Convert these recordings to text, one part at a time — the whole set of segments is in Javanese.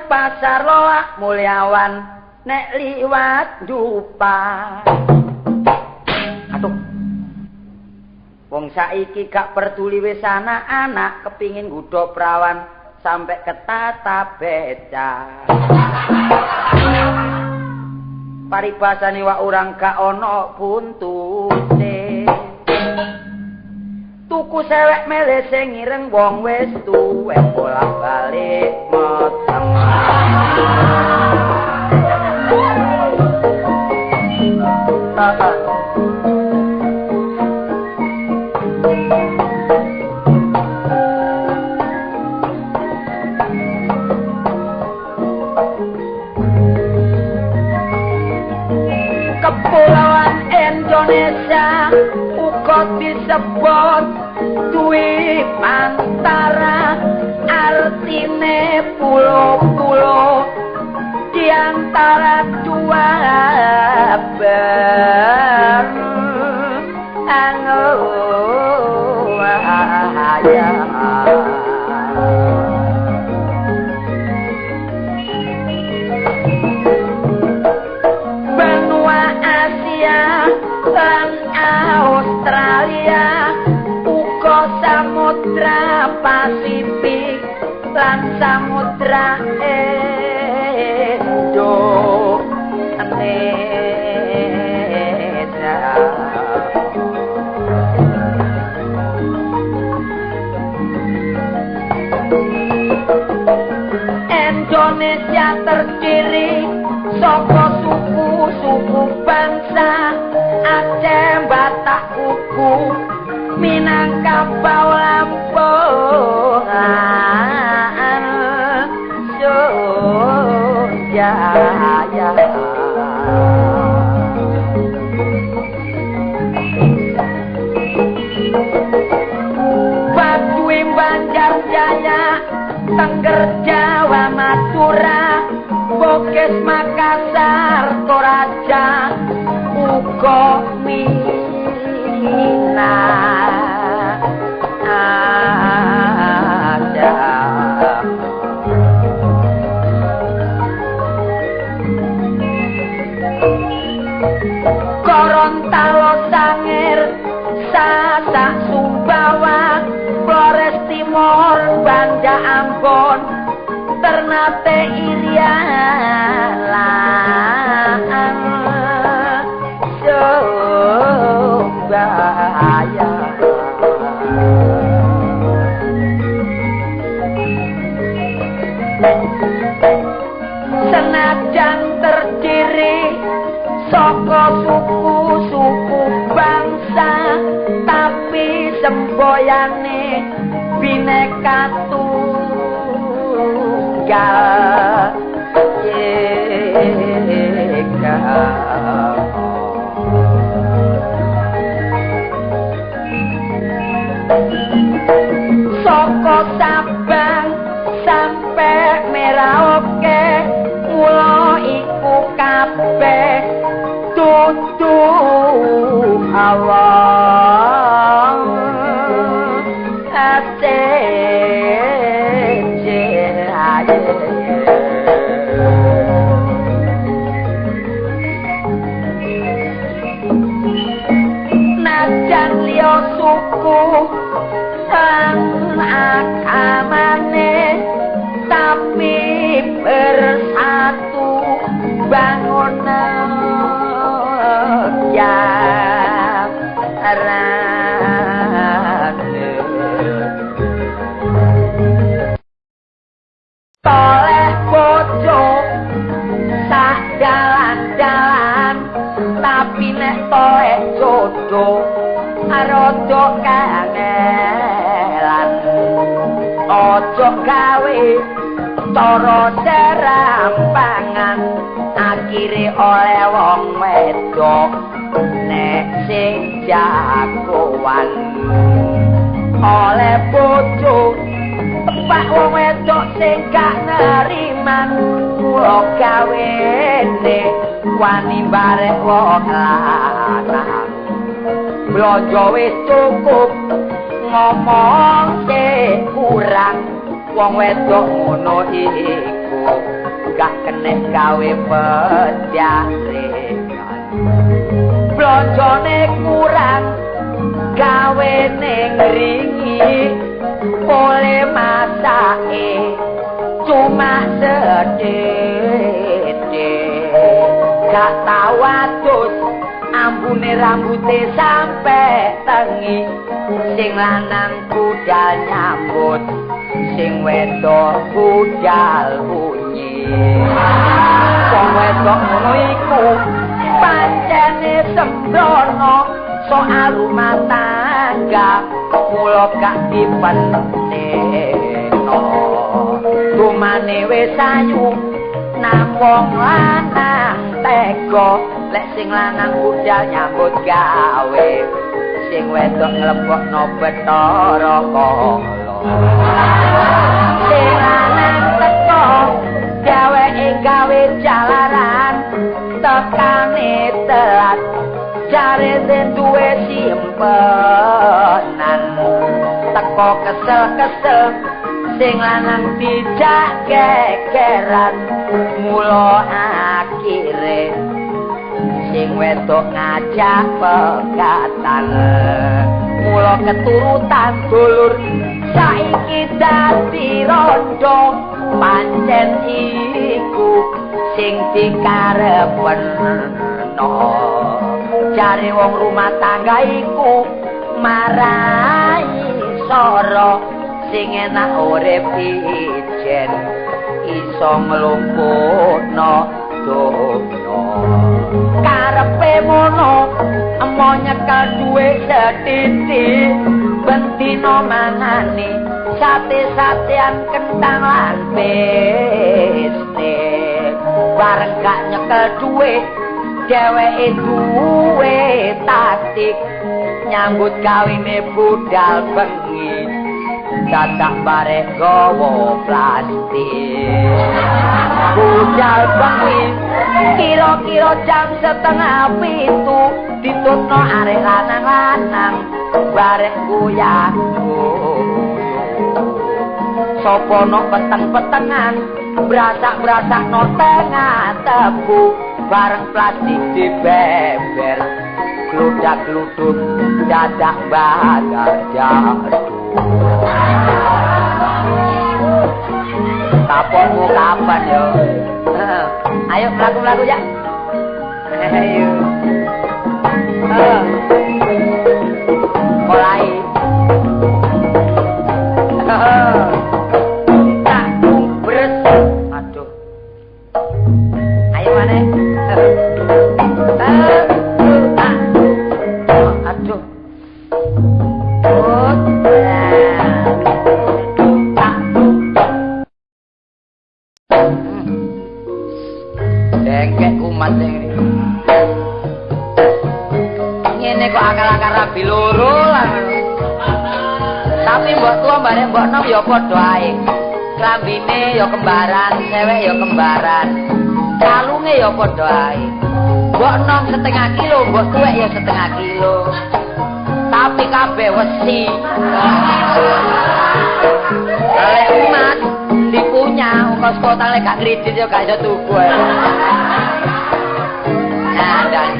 Pasar loak Mulyawan nek liwat dupa. Aduh. Wong saiki gak peduli wis anak-anak kepingin nggodha prawan sampai ketata beca. Paribasane wak urang gak ana buntute. Tuku sewek mele sing ireng wong wis tuwek bolak-balik meteng. Kepulauan Indonesia uga disebut duwi antara artine pulo-pulo di antara dua benua Asia lan Australia uga samudra Pasifik lan samudra Indonesia terdiri saka suku-suku bangsa Aceh, Batak, Kuku, Minangkabau, Lampung, Jaya. Baduy, Banjarjaya, Tengger, Jawa, Madura, Bokes, Makassar, Toraja, uga Gorontalo, Sangir, Sasak, Sumbawa, Flores Timur, Banda Ambon, Ternate, Irian, Surabaya. Senajan terdiri saka suku-suku bangsa tapi semboyane bineka tunggal ika. Saka Sabang sampe Merauke mula iku kabeh dudu awang najan liya suku sang agamane tapi bersatu bangun yang toleh bojo sak dalan-dalan tapi nek toleh jodoh rada kangelan ojo gawe tara serampangan akhire oleh wong wedok nek sing jagoan oleh bojo pak wong wedok sing gak neriman kula gawene wani barek wong lanang blonjo wis cukup ngomong sing kurang wong wedok ngono iku gak kenek gawe penjaringan blonjone kurang gawe ning ringi oleh masake cuma sedhedhe gak tau adus ambune rambute sampe tengi sing lanang budal nyambut sing wedok budal bunyi wong wedok ngono iku pancene sembrono soal rumah tangga mula gak dipentingno dumane wis ayu nang wong lanang tega lek sing lanang budal nyambut gawe sing wedok nglebokno Bathara Kala sing lanang teka dheweke gawe jalaran tekane telat jare den duwe simpenan teko kesel-kesel sing lanang dijak gegeran mula akhire sing wedok ngajak pegatan mula keturutan dulur saiki dadi rondo pancen iku sing dikarepno jare wong rumah tangga iku marai soro sing enak urip ijen iso nglumpuhno donya karepe mono emo nyekel duwe sethithik bentino manane sate-satean kentang lan peste bareng gak nyekel duwe dheweke duwe taktik nyambut gawene budal bengi dadak barek gawa plastik budal bengi kira-kira jam 6:30 ditutno arek lanang-lanang barek goyah sapa nok peteng-petengan brasak-brasak no tengah tebu bareng plastik dibeber gludak-gluduk dadak badar jatuh kaponmu kapan yo ayo mlaku-mlaku ya ayo mulai ya padha ae. Klambine ya kembaran, cewek ya kembaran. Kalunge ya padha ae. Mbok nom setengah kilo, mbok tuwek ya setengah kilo. Tapi kabeh wesi. Lek emas dipunya ongkos kota lek gak kredit ya gak iso tuku ae. Nah, dan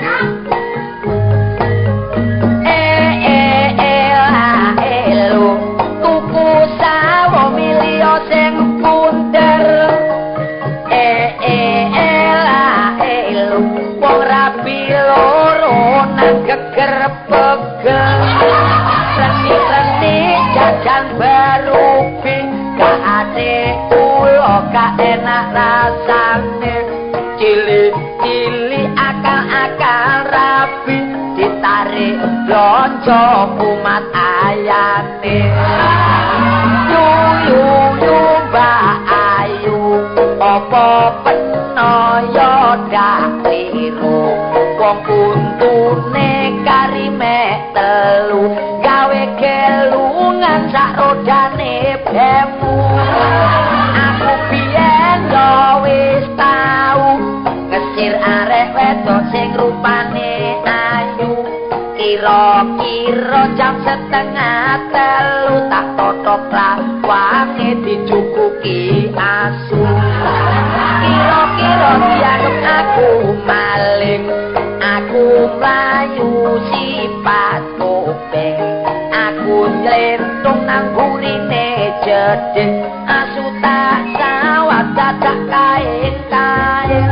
geger pegel reni-reni jajan berupi gak ade ulo gak enak rasane cili-cili akal-akal rapi ditarik blonjo kumat ayane yuyu mbak ayu opo penoyo dak liru wong untune kari mek telu gawe gelungan sak rodane bemu aku biyen yo wis tau ngesir arek wedok sing rupane ayu kira-kira jam setengah telu tak totok lawange dicukuki asu kira-kira dianggep aku maling aku mlayu sifat kuping aku njlentung nang burine jeding asu tak sawat dadak kain-kain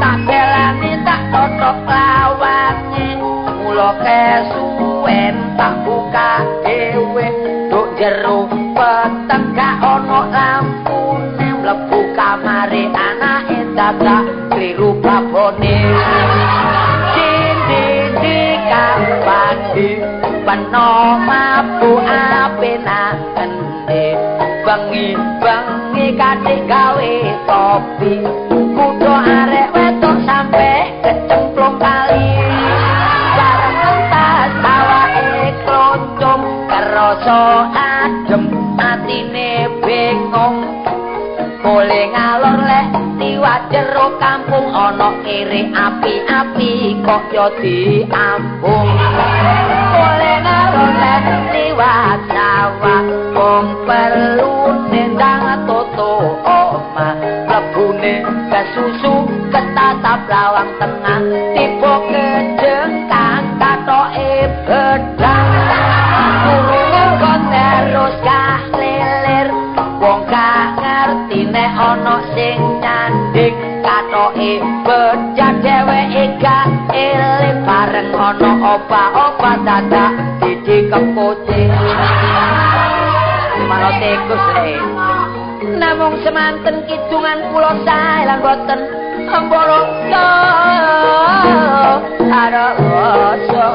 tak belani tak totok lawange mula kesuwen tak buka dhewe nduk jero peteng gak ono lampune mlebu kamare anake dadak kliru babone dindi kampandi peno mabu apena endi bengi-bengi kadhe gawe kopi kudu arek wedok sampe kecemplung kali bareng entas awake kloncong kerasa adem atine bengong boleh ngalor lek liwat jero kampung ana kere api-api kok yo diambung boleh ngalor lek liwat sawah wong perlu nendang toto omah mlebune kesusu ketatap lawang tengah tiba kejengkang katoke bedang kurungan kon terus gak leler wong gak ngerti nek ana sing nyanding katoke bejat dheweke gak eling bareng ana obat-obat dadak didi kepucing mana tikus le namung semanten kidungan kula sae lan boten emboro karo rasa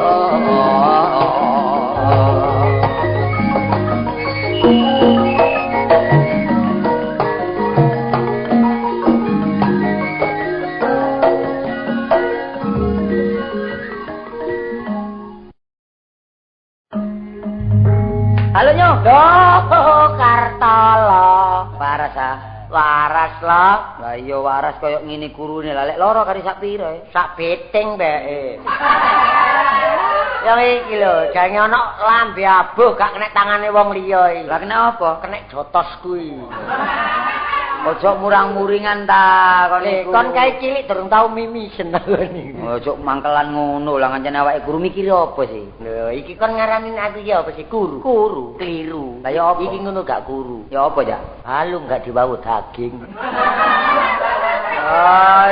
halo nyo Kartolo waras ah waras lah lah iya waras koyo ngene kurune lah lek lara kari sak pira sak beting mbeke ya iki lho jane ana lambe abuh gak kena tangane wong liya iki lah kena apa kena jotos kuwi ojo murang-muringan ta kon kae cilik durung tau mimisen iki. Ojo mangkelan ngono lah ngancen awake guru mikir apa sih? Lho iki kon ngarani aku iki apa sih guru? Guru, kliru. Lah ya apa? Iki ngono gak guru. Ya apa ya? Halu gak diwawu daging.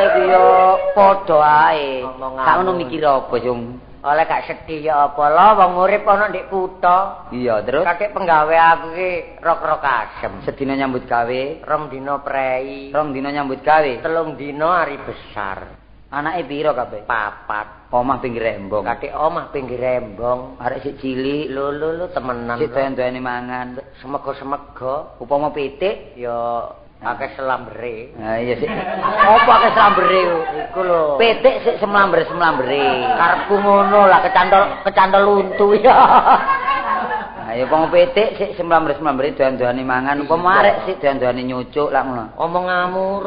Iki yo padha ae. Gak ngono mikir apa, Jung? Oleh gak sedih ya apa lho wong urip ana ndek kutha. Iya, terus kakek penggawe aku iki rok-rok asem. Sedina nyambut gawe, 2 dina prei. 2 dina nyambut gawe, 3 dina hari besar. Anake pira kabeh? 4. Omah pinggir rembong. Kakek omah pinggir rembong. Arek sik cilik, lho temenan. Sik doyan-doyane mangan, semego-semego. Upama pitik ya akeh selambere. Ha iya sik. Apa akeh selambere iku lho. Pitik sik semlamber-semlambere. Karepku ngono lah kecantol untu ya. Ayo wong pitik sik semlamber-semlambere doyan-doyane mangan, upama arek sik doyan-doyane nyucuk lak ngono. Omonganmu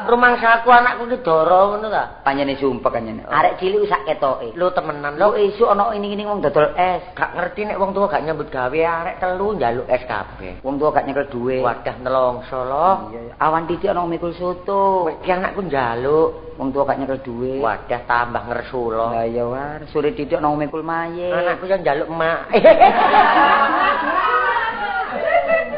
rumangsaku anakku ki dara ngono ta. Panjene sumpek kanjene. Arek cilik wis sak ketoke. Lho temenan. Lho esuk ana ini wong dodol es. Gak ngerti nek wong tuwa gak nyambut gawe arek telu njaluk es kabeh. Wong tuwa gak nyekel duwe. Wadah nelongso lho. Iya. Awan titik ana mikul soto. Iki anakku njaluk. Wong tuwa gak nyekel duwe. Wadah tambah ngersu lho. Lah iya war, sore titik ana mikul mayit. Anakku yang njaluk emak.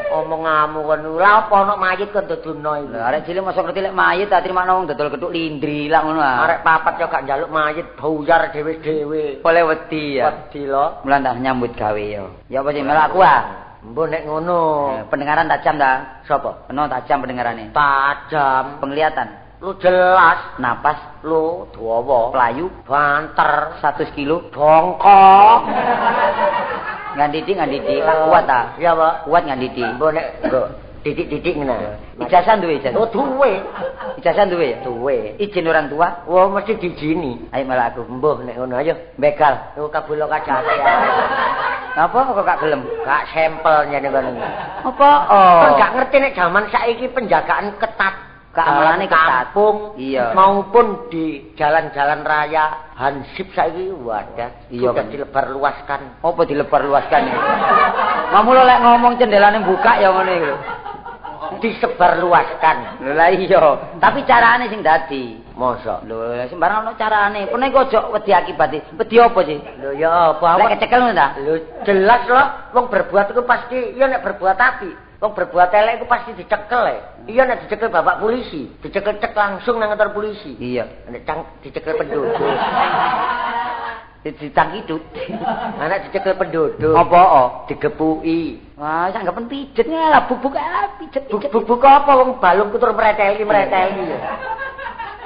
Omonganmu kon lha apa ana mayit kon dodono iki. Lah arek cilik mosok ngerti lek mayit tak terima wong dodol gethuk lindri lak ngono ah. Arek papat yo gak njaluk mayit buyar dhewe-dhewe. Oleh wedi ya. Wedi lho. Mulan tak nyambut gawe yo. Ya apa sih melaku ah? Mbok nek ngono. Pendengaran tajam ta? Sopo? Ono tajam pendengarane. Tajam. Penglihatan. Lu jelas, napas lu dawa, playu, banter, 100 kilo, bongkok. Ngandidi, kuat ta? Iya, Pak. Kuat ngandidi. Mbok nek Titik-titik ngene. Ijazah duwe ijazah. Oh, duwe. Ijazah duwe ya? Duwe. Izin orang tua? Wah, mesti diizini. Ayo malah aku. Mbah nek ngono ayo. Begal. Oh, kabula kacate ya. Apa kok gak gelem? Gak sampelnya ning kono. Apa? Kan gak ngerti nek jaman saiki penjagaan ketat. Keamanane ketat. Kampung iya. Maupun di jalan-jalan raya hansip saiki wadah. Iya sudah kan dilebar luaskan. Apa dilebar luaskan iki? Mamulo lek ngomong jendelane buka ya ngene iki lho. Disebar luaskan. Lho lah iya. Tapi carane sing dadi. Mosok. Lho sembarang ono carane. Pene kok ojo wedi akibate. Wedi apa sih? Lho ya apa? Lek kecekel ngono ta? Lho jelas lho wong berbuat iku pasti ya nek berbuat apik. Wong berbuat elek iku pasti dicekel ya. Iya nek dicekel bapak polisi, dicekel cek langsung nang kantor polisi. Iya. Nek dicekel penduduk. Ditang kidut. Nek dicekel penduduk. Apa? Digepuki. Wah, sanggepen pijet lah bubuk pijet. Bubuk apa wong balung kutur mreteli.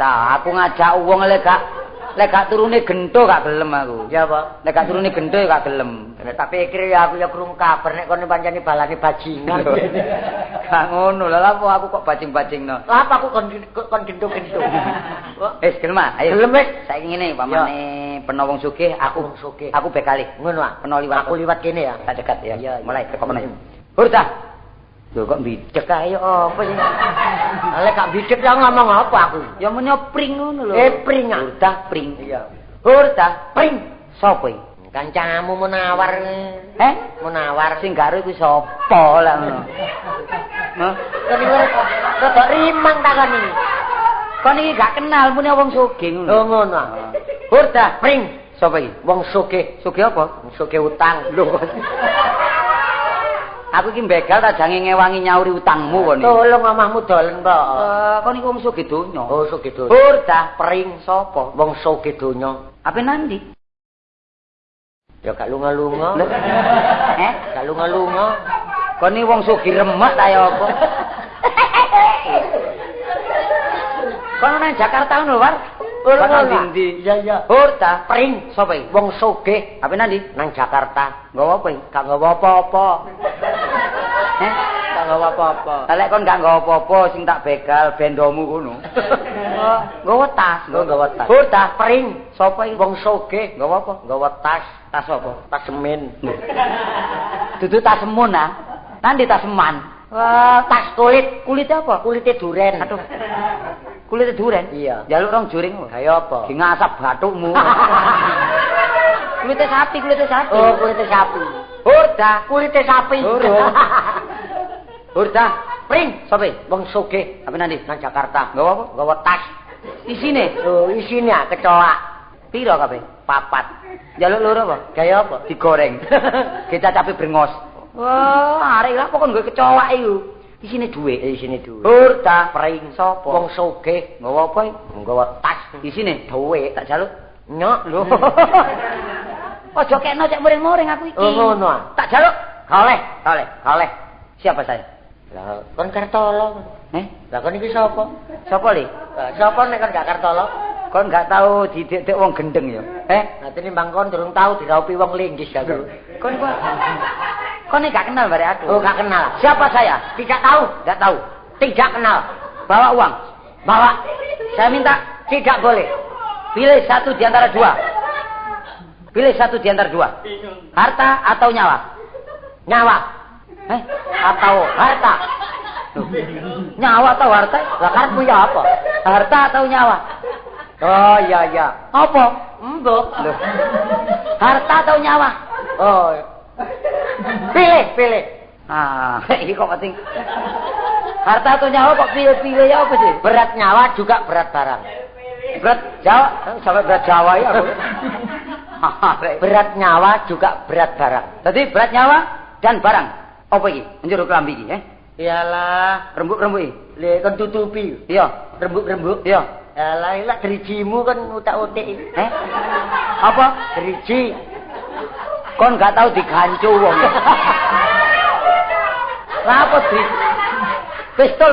Ta, aku ngajak wong lek gak turune gento gak gelem aku. Ya apa? Lek gak turune gento ya gak gelem. Nek tak pikir ya aku ya krungu kabar nek kono pancene balane bajingan. Gak ngono lha apa aku kok bajing-bajingno. Lah apa aku kon gento-gento. Gelem ah. Ayo. Gelem wis. Saiki ngene pamane peno wong sugih aku bekali. Ngono ah. Peno liwat. Aku liwat kene ya. Tak dekat ya. Iya, mulai teko peno. Hurta. Lho kok bidek ae apa sih? Lek gak bidek ya ngomong apa aku? Ya menyopring ngono lho. Pring ah. Hurta pring. Iya. Hurta pring. Sopo iki? Kancamu menawar. Menawar sing garo iku sapa lah ngono. Hah? Rodok rimang ta kon iki. Kon iki gak kenal mune wong sugih ngono. Oh ngono. Hurta pring. Sapa iki? Wong sugih. Sugih apa? Sugih utang. Lho. Aku iki begal ta jange ngewangi nyauri utangmu kon iki. Tolong omahmu dolen, Pak. Kon iki wong sugih donya. Oh, sugih donya. Hurta pring sapa? Wong sugih donya. Ape nandi? Ya gak lunga-lunga. Gak lunga-lunga. Kon iki wong sugih remek ta ya apa? Kon nang Jakarta ngono, War? Ora ndi? Iya. Hurta pring sapa iki? Wong sugih. Ape nandi? Nang Jakarta. Nggawa apa iki? Gak nggawa apa-apa. Gak nggawa apa-apa. Lek kon gak nggawa apa-apa sing tak begal bendomu kono. Nggawa tas. Nggawa tas. Hurta pring sapa iki? Wong sugih. Nggawa apa? Nggawa tas. Tas apa? Tas semen. Dudu tas semun ah. Nandi tas seman. Wah, tas kulit. Kulitnya apa? Kulitnya duren. Aduh. Kulitnya duren? Iya. Jaluk rong juring. Kayak apa? Di ngasap batukmu. Kulitnya sapi. Oh, kulitnya sapi. Hurta. Kulitnya sapi. Hurta. Pring. Sopi? Wong sugih. Apa nanti? Nang Jakarta. Nggawa apa? Nggawa tas. Isine? Oh, isine ah kecoak. Piro kabeh? 4. Jaluk loro apa? Kayak apa? Digoreng. Kita cabe brengos. Wah, arek lah kok nggo kecoak iku. Isine dhuwit. Isine dhuwit. Hurta pring sapa? Wong sugih. Nggawa apa? Nggawa tas. Isine dhuwit. Tak jaluk. Nyok lho. Ojo kekno cek muring-muring aku iki. Oh ngono ah. Tak jaluk. Oleh. Siapa saya? Lah, kon Kartolo. Lah kon iki sapa? Sapa li? Sapa nek kon gak Kartolo? Kon gak tahu didek wong gendeng ya. Nanti nimbang kon durung tahu diraupi wong linggis ya. Kon gak kenal bare aku. Oh, gak kenal. Siapa saya? Tidak tahu. Gak tahu. Tidak kenal. Bawa uang. Bawa. Saya minta. Tidak boleh. Pilih satu di antara dua. Harta atau nyawa? Nyawa. Atau harta? Nyawa atau harta? Lah karepmu ya apa? Harta atau nyawa? Oh iya. Apa? Mbok. Harta atau nyawa? Oh. Pilih. Ini kok penting. Harta atau nyawa kok pilih ya apa sih? Berat nyawa juga berat barang. Berat Jawa, sampai berat Jawa ya. Berat nyawa juga berat barang. Jadi berat nyawa dan barang. Apa iki? Njero klambi iki, Iyalah, rembuk-rembuk iki. Le kon tutupi. Iya, rembuk-rembuk. Iya. Alah, ilak drijimu kan utak-utik. Apa? Driji. Kon gak tahu digancu wong. Lah apa driji? Pistol.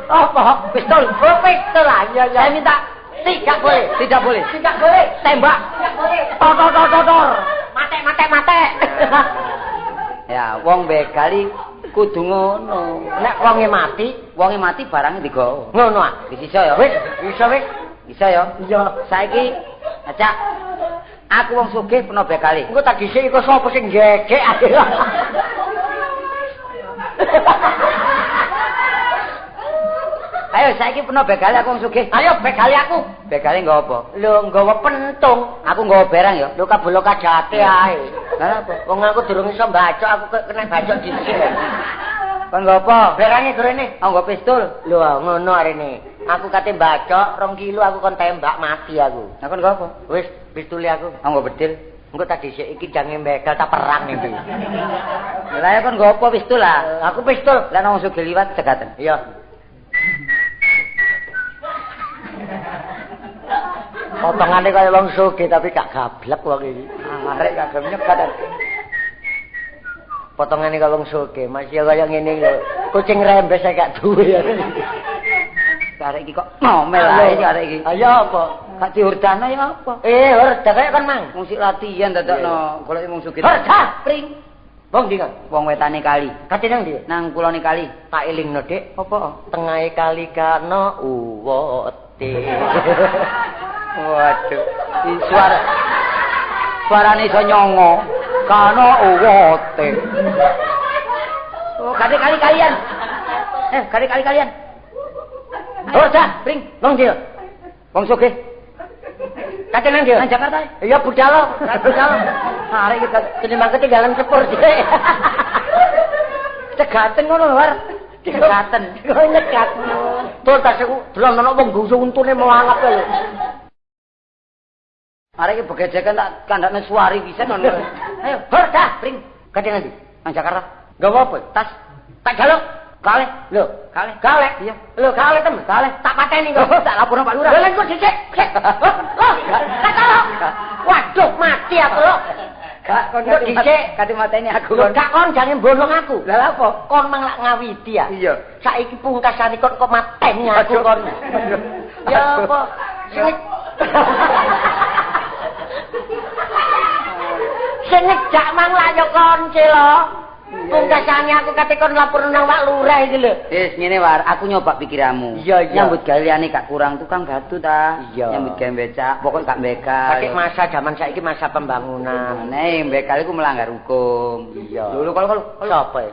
Apa? Pistol. Oh, pistol lah. Iya. Saya minta Tidak boleh. Tembak. Tidak boleh. Tor. Mate. Ya, wong begali Kudu ngono. Nek wonge mati barangnya digawa. ngono ah. Bisa ya? Wis, iso wis. Bisa ya? Iya. Saiki acak aku wong sugih peno bekali. Engko tak dhisik iku sapa sing jegek. Ayo saiki peno bekali aku wong sugih. Ayo bekali aku. Bekali nggawa apa? Lho nggawa pentung. Aku nggawa barang ya. Lho kabelo kajate ae. Lah apa? Wong aku durung iso mbacok, aku kena bacok dhisik. Kon nggawa apa? Berange gorene. Aku nggawa pistol. Lho ngono arene. Aku kate mbacok 2 kilo aku kon tembak mati aku. Lah kon nggawa apa? Wis pistole aku. Aku nggawa bedil. Engko tak dhisik iki jange begal tak perang iki. Lah ya kon nggawa apa pistol lah? Aku pistol. Lah nang sugih liwat cegaten. Iya. Potongane kaya wong sugih tapi gak gablek wong iki. Arek kagem nyegat. Potongane kaya wong sugih, masih kaya ngene lho. Kucing rembes gak duwe. Arek iki kok ngomel ae arek iki. Ayo apa? Gak diurdana ya apa? Hurda kaya kan mang. Musik latihan dadakno golek wong sugih. Hurda, pring. Wong ndi kan? Wong wetane kali. Kate nang ndi? Nang kulone kali. Tak elingno, Dik. Apa? Tengahe kali kana uwote. Waduh, suarane iso nyongo. Kana uwote. Oh, kali kalian. Kali kalian. Hurda, pring. Wong ndi? Wong sugih. Kate nang ndi? Nang Jakarta. Iya budal. Budal. Arek iki Tinimbang ketinggalan sepur sih. cegaten ngono, War. Cegaten. Kok nyegat. Tur tas aku delon ana wong gusu untune melangap lho. Arek iki begejekan tak kandhane suari pisan ngono. Ayo, hurda, pring. Kate nang ndi? Nang Jakarta. Gawa apa? Tas. Tak jaluk. Kaleh. Lho, Kaleh. kaleh. Iya. Lho, kaleh tem. Kaleh. Tak pateni kok. Tak laporno Pak Lurah. Lah kok dhisik. Loh, tak kalok. Waduh, mati aku lho. Gak kon kate mateni aku. Lho, gak kon jangan bolong aku. Lah apa? Kon mang lak ngawiti ya. Iya. Saiki pungkasane kok mateni aku kon. Ya apa? Sing Sing ngejak mang lak yo kon lho. Pungkasane aku kate kon lapor nang Pak Lurah iki lho. Wis ngene War, aku nyoba pikiranmu. Iya, iya. Nyambut gaweane gak kurang tukang batu ta. Iya. Nyambut gawe becak, pokok gak bekal. Pakai masa zaman saiki masa pembangunan. Nek bekal iku melanggar hukum. Iya. Lho kalau Sapa ya?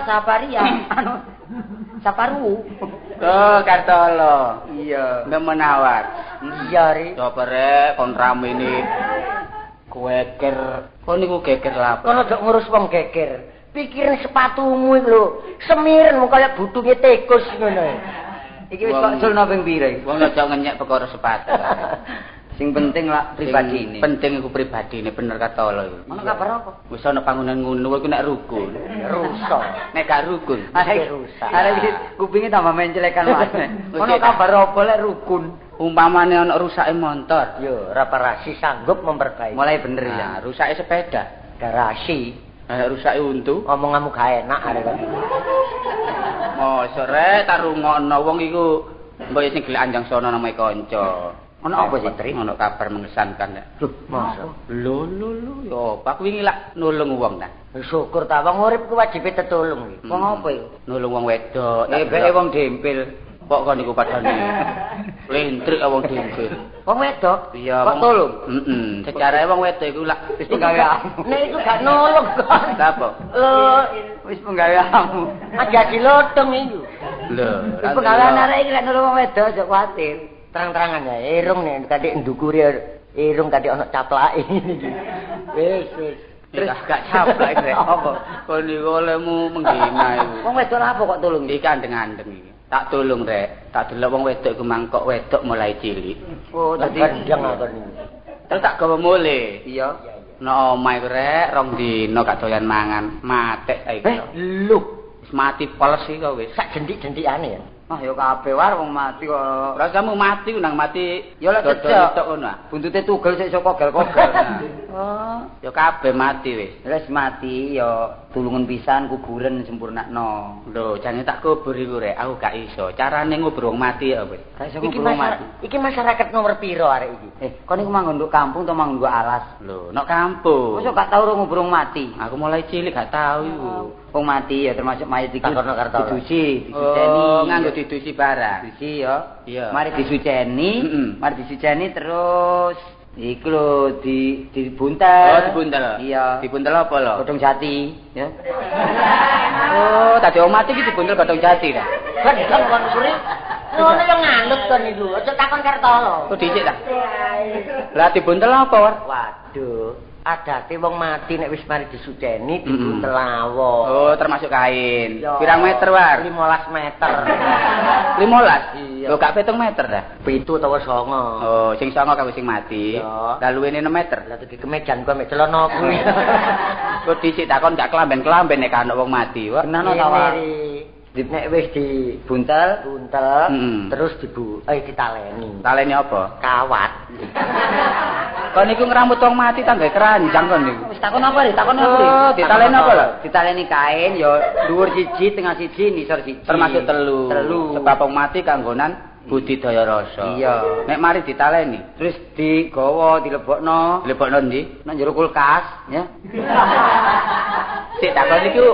Saparia. Anu Saparu. Oh, Kartolo. Iya. Mbak Menawar. Iya, Ri. Coba rek kon ramene geger. Kon niku geger lha. Kon ojo ngurus wong geger. Pikirin sepatumu iku lho. Semiren kaya budunge tikus ngono. Iki wis kok sulno ping pira? Wong aja ngenyek perkara sepatu. Sing penting lah pribadine. Penting iku pribadine bener kata lo iku. Ono kabar apa? Wis ana bangunan ngono iku nek rukun. Rusak. Nek gak rukun. Arek rusak. Arek iki kupinge tambah mencelekan wae. Ono kabar apa lek rukun? Umpamane ana rusake motor. Yo, reparasi sanggup memperbaiki. Mulai bener ya. Rusake sepeda. Garasi. Rusake untu. Ngomong-ngomong gak enak arek kok. Mosok rek tak rungokno wong iku mbok sing gelek anjang sono nang kanca. Ono apa sih, Tri? Ono kabar mengesankan ya. Loh, masa? Lho, yo, Pak wingi lak nulung wong ta. Syukur ta wong urip ku wajibe tetulung iki. Wong apa iku? Nulung wong wedok. Beke wong dempil. Kok kon niku padane lentrik wong dempil. Wong wedok? Iya. Kok tulung? Heeh. Secara wong wedok iku lak wis penggaweanmu. Nek iku gak nulung kon. Lha apa? Wis penggaweanmu. Aja dilodong iku. Lho, wis penggawean arek iki lek nulung wong wedok aja kuwatir. Terang-terangan ya, irung nih, kadek ndukuri irung kadek ana caplake iki. Wis. Terus gak caplak iki. Apa? Kon niku olehmu menghina iku. Wong wedok apa kok tulung iki? Kandeng-andeng iki. Tak tulung rek, tak delok wong wedok iku mangkok wedok mulai cilik. Oh, dadi gendang akon iki. Terus tak gawe mule. Iya. Nek omahe rek rong dina gak doyan mangan, matek saiki. Lho, wis mati poles iki kok wis. Sak jentik-jentikane ya. Ah ya kabeh war wong mati kok. Rasamu mati nang mati. Ya lek cecek ngono. Buntute tugel sik iso kogel-kogel. Oh, ya kabeh mati wis. Wis mati ya tulungan pisan kuburan sempurnakno. Lho, jane tak kubur iku rek, aku gak iso. Carane ngubur wong mati ya wis. Gak iso ngubur wong mati. Iki masyarakat nomor piro arek iki? Kon iku manggon nduk kampung atau manggon nduk alas? Lho, nek kampung. Wis gak tau ngubur wong mati. Aku mulai cilik gak tau iku. Wong mati ya termasuk mayit iku didusi, disuceni. Oh, nganggo didusi barang. Didusi ya. Iya. Mari disuceni, mari disuceni terus iku lho dibuntel. Oh, dibuntel. Iya. Dibuntel apa lho? Godhong jati, ya. Oh, tadi wong mati iki dibuntel godhong jati ta. Godhong kon suri. Ngono yo ngalut kon iku. Aja takon Kertolo. Oh, dhisik ta. Lah dibuntel apa, War? Waduh. Adate wong mati nek wis mari disuceni dibuntel awon. Oh, termasuk kain. Yo. Pirang meter, War? 15 meter. 15? Iya. Lho gak 7 meter dah. 7 utawa 9. Oh, sing 9 karo sing mati. Yo. Lah luwene 6 meter. Lah iki kemejan gua mek celana kuwi. Kok dhisik takon gak kelamben-kelamben nek ana wong mati, War. Kenano ta, War? Nek wis Buntel, terus ditaleni. Taleni apa? Kawat. Kon niku ngramut wong mati tangga keranjang kon niku. wis takon apa ri? Takon apa ri? Oh, ditaleni apa lho? Ditaleni kain ya dhuwur siji, tengah siji, nisor siji. Termasuk telu. Sebab wong mati kanggonan budidaya rasa. Iya. Nek mari ditaleni, Terus digawa, dilebokno, dilebokno ndi? nang jero kulkas, ya. Sik takon niku